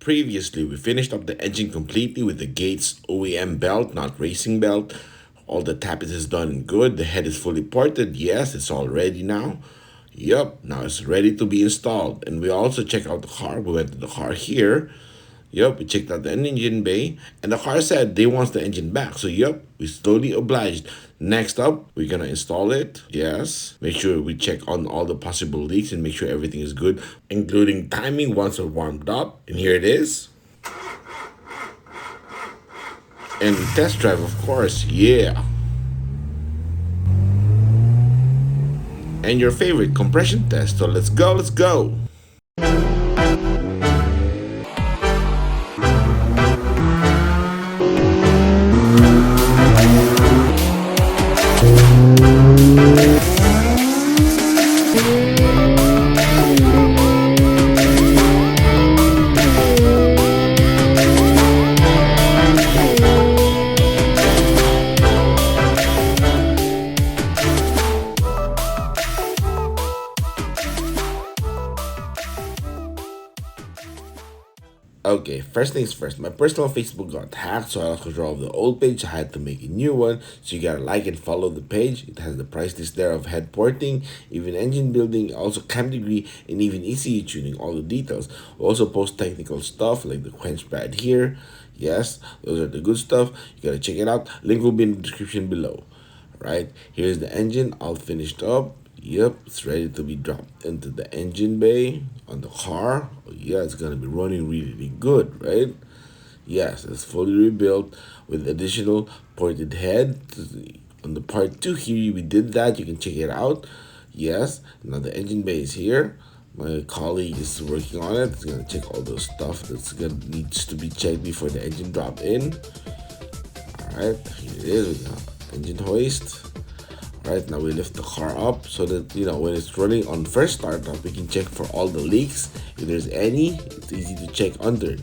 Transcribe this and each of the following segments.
Previously, we finished up the engine completely with the Gates OEM belt, not racing belt. All the tappets is done and good. The head is fully ported. Yes, it's all ready now. Yup, now it's ready to be installed. And we also check out the car. We went to the car here. Yup, we checked out the engine bay, and the car said they wants the engine back. So yup, we slowly obliged. Next up, we're gonna install it. Yes, make sure we check on all the possible leaks and make sure everything is good, including timing once it's warmed up. And here it is. And test drive, of course. Yeah. And your favorite compression test. So let's go. Let's go. Okay, first things first, my personal Facebook got hacked, so I lost control of the old page. I had to make a new one, so you gotta like and follow the page. It has the price list there of head porting, even engine building, also cam degree, and even ECU tuning, all the details. We also post technical stuff like the quench pad here. Yes, those are the good stuff. You gotta check it out. Link will be in the description below. Right, here's the engine all finished up. Yep, it's ready to be dropped into the engine bay on the car. Oh, yeah, it's gonna be running really good, right? Yes, it's fully rebuilt with additional ported head. On the part 2 here, we did that. You can check it out. Yes, now the engine bay is here. My colleague is working on it. It's gonna check all those stuff that's gonna needs to be checked before the engine drop in. All right, here it is with the engine hoist. Right, now we lift the car up so that when it's running on first startup, we can check for all the leaks. If there's any, it's easy to check under.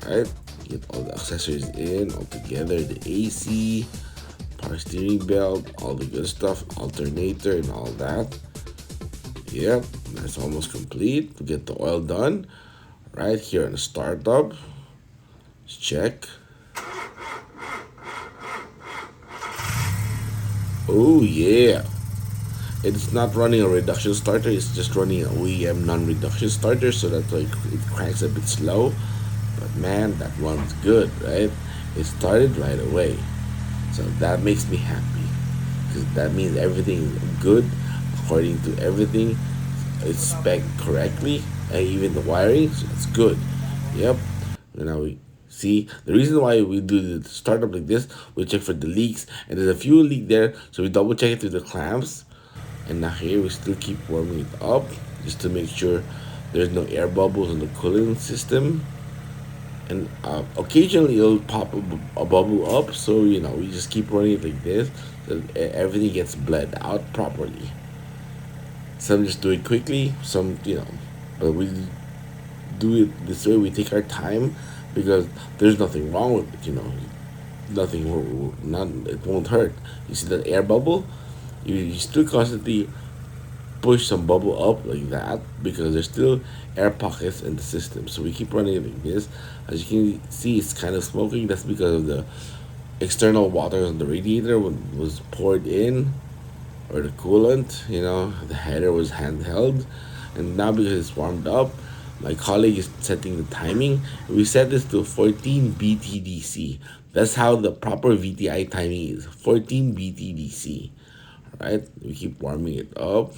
Right, get all the accessories in all together, the AC, power steering belt, all the good stuff, alternator and all that. Yep, that's almost complete. To get the oil done. Right here on the startup, let's check. Oh yeah, it's not running a reduction starter, it's just running an OEM non-reduction starter, so that's why it cranks a bit slow. But man, that runs good, right? It started right away, so that makes me happy because that means everything is good according to everything. It's spec correctly, and even the wiring, so that's good. Yep. And now we see the reason why we do the startup like this. We check for the leaks, and there's a few leak there, so we double check it through the clamps. And now here we still keep warming it up just to make sure there's no air bubbles in the cooling system. And occasionally it'll pop a bubble up, so we just keep running it like this so everything gets bled out properly. Some just do it quickly, some but we do it this way. We take our time because there's nothing wrong with it. Nothing. Not it won't hurt. You see that air bubble? You still constantly push some bubble up like that because there's still air pockets in the system. So we keep running it like this. As you can see, it's kind of smoking. That's because of the external water on the radiator was poured in, or the coolant. The header was handheld, and now because it's warmed up, my colleague is setting the timing. We set this to 14 BTDC. That's how the proper VTi timing is, 14 BTDC. Right, we keep warming it up.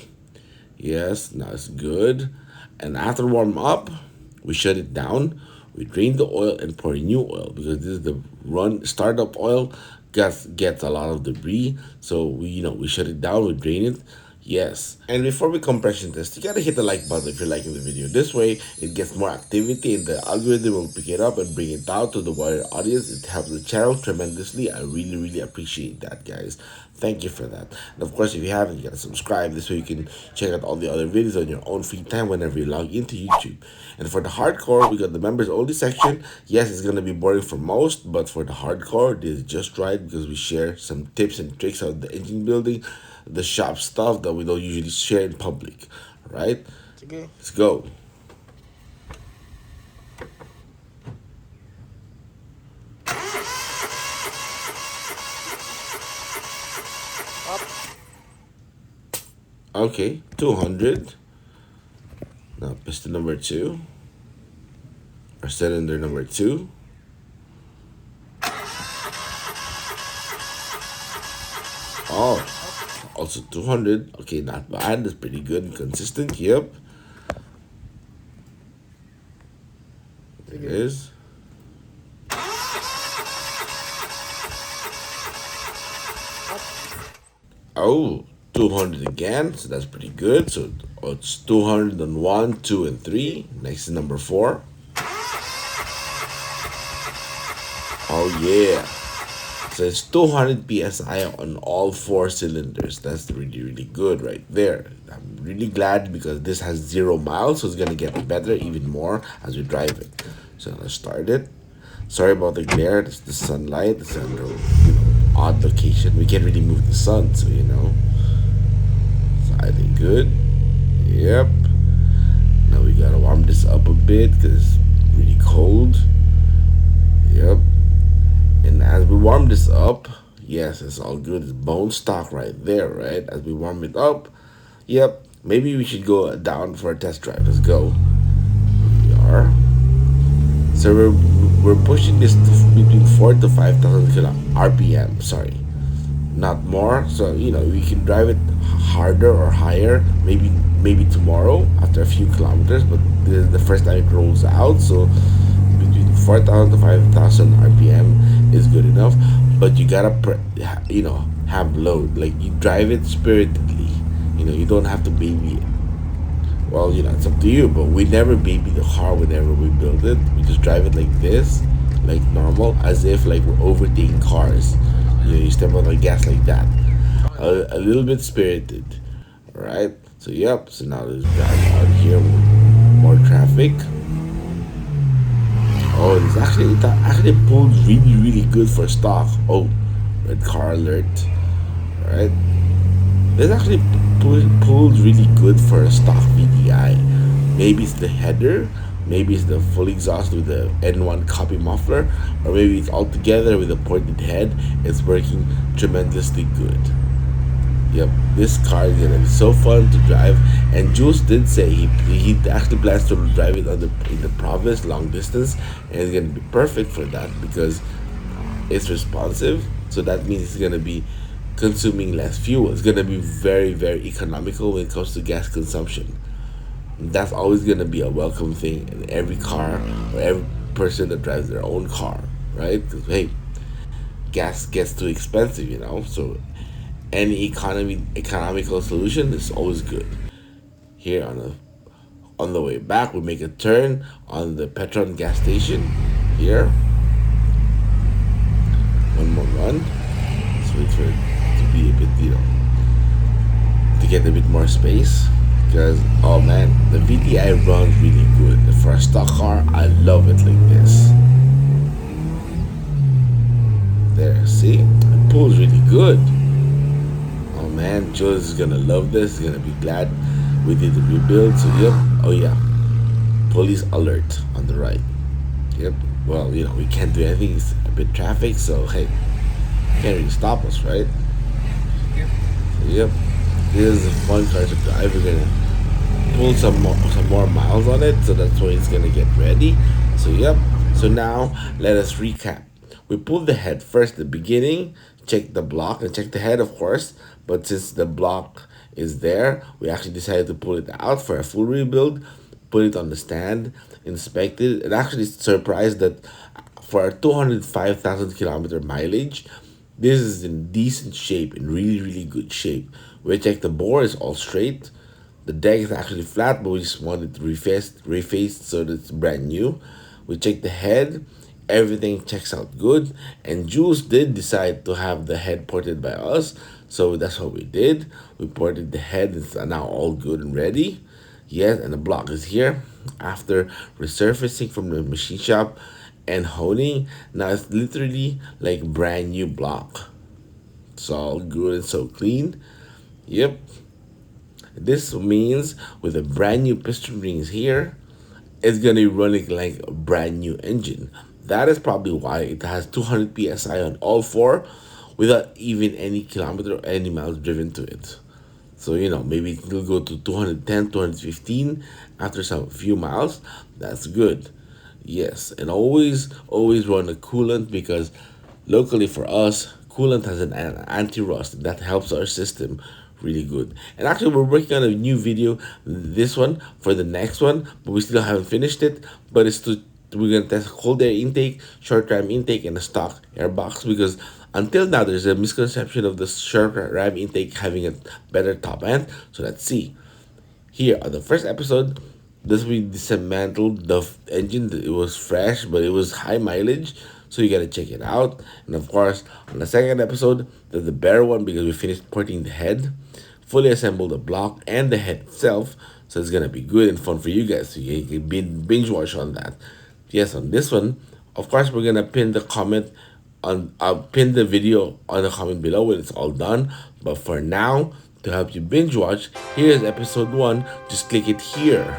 Yes, now it's good. And after warm up, we shut it down. We drain the oil and pour new oil because this is the startup oil. Gets a lot of debris, so we shut it down. We drain it. Yes, and before we compression test, you gotta hit the like button if you're liking the video. This way, it gets more activity and the algorithm will pick it up and bring it out to the wider audience. It helps the channel tremendously. I really appreciate that, guys. Thank you for that. And of course, if you haven't, you gotta subscribe. This way you can check out all the other videos on your own free time whenever you log into YouTube. And for the hardcore, we got the members only section. Yes, it's gonna be boring for most, but for the hardcore, this is just right because we share some tips and tricks of the engine building, the shop stuff that we don't usually share in public, right? Okay. Let's go. Okay, 200. Now piston number two, or cylinder number two. Oh, also 200. Okay, not bad. That's pretty good and consistent. Yep, it is. Oh, 200 again. So that's pretty good. So it's 201, 2, and 3. Next is number 4. Oh, yeah. So it's 200 psi on all 4 cylinders. That's really, really good right there. I'm really glad because this has 0 miles, so it's gonna get better even more as we drive it. So let's start it. Sorry about the glare. It's the sunlight. It's under odd location. We can't really move the sun, so So I think good. Yep. Now we gotta warm this up a bit because it's really cold. Yep. And as we warm this up, yes, it's all good. It's bone stock right there, right? As we warm it up, yep. Maybe we should go down for a test drive. Let's go. Here we are. So we're pushing this to between 4 to 5,000 RPM. Sorry, not more. So we can drive it harder or higher. Maybe tomorrow after a few kilometers. But this is the first time it rolls out. So between 4,000 to 5,000 RPM is good enough. But you gotta have load. Like you drive it spiritedly. You don't have to baby it. Well, it's up to you, but we never baby the car whenever we build it. We just drive it like this, like normal, as if like we're overtaking cars. You step on the gas like that. A little bit spirited. Alright? So, yep. So now let's drive out here with more traffic. Oh, it actually pulled really, really good for stock. Oh, red car alert. Alright? This actually pulled really good for a stock VTi. Maybe it's the header, maybe it's the full exhaust with the N1 copy muffler, or maybe it's all together with a pointed head. It's working tremendously good. Yep, this car is gonna be so fun to drive. And Jules did say he actually plans to drive it in the province long distance, and it's gonna be perfect for that because it's responsive. So that means it's gonna be consuming less fuel. It's gonna be very, very economical when it comes to gas consumption. That's always gonna be a welcome thing in every car or every person that drives their own car, right? Because hey, gas gets too expensive. So any economical solution is always good. Here on the way back, we make a turn on the Petron gas station. Here, one more run. Let's wait for it to be a bit, to get a bit more space. Because, oh man, the VTi runs really good. For a stock car, I love it like this. There, see? It pulls really good. Oh man, Jules is gonna love this. He's gonna be glad we did the rebuild. So, yep. Oh yeah. Police alert on the right. Yep. Well, we can't do anything. It's a bit traffic, so hey, can't really stop us, right? So, yep. This is a fun car to drive. We're gonna pull some more miles on it, so that's why it's gonna get ready. So yep. So now let us recap. We pulled the head first at the beginning, check the block and check the head, of course. But since the block is there, we actually decided to pull it out for a full rebuild, put it on the stand, inspect it, and actually surprised that for a 205,000 kilometer mileage, this is in decent shape, in really, really good shape. We checked the bore is all straight. The deck is actually flat, but we just wanted to refaced so that it's brand new. We checked the head. Everything checks out good. And Jules did decide to have the head ported by us. So that's what we did. We ported the head. It's now all good and ready. Yes, and the block is here. After resurfacing from the machine shop and honing, now it's literally like brand new block. It's all good and so clean. Yep. This means with the brand new piston rings here, it's gonna be running like a brand new engine. That is probably why it has 200 psi on all 4 without even any kilometer or any miles driven to it. So, maybe it'll go to 210, 215 after some few miles. That's good. Yes, and always run a coolant because locally for us, coolant has an anti-rust that helps our system really good. And actually, we're working on a new video, this one for the next one, but we still haven't finished it. But it's to we're gonna test cold air intake, short ram intake, and a stock air box because until now there's a misconception of the short ram intake having a better top end. So let's see. Here on the first episode, this we dismantled the engine. It was fresh, but it was high mileage, so you gotta check it out. And of course, on the second episode, there's the better one because we finished porting the head, fully assembled the block and the head itself. So it's gonna be good and fun for you guys. So you can binge watch on that. Yes, on this one, of course, we're gonna pin the comment on. I'll pin the video on the comment below when it's all done. But for now, to help you binge watch, here's episode 1. Just click it here.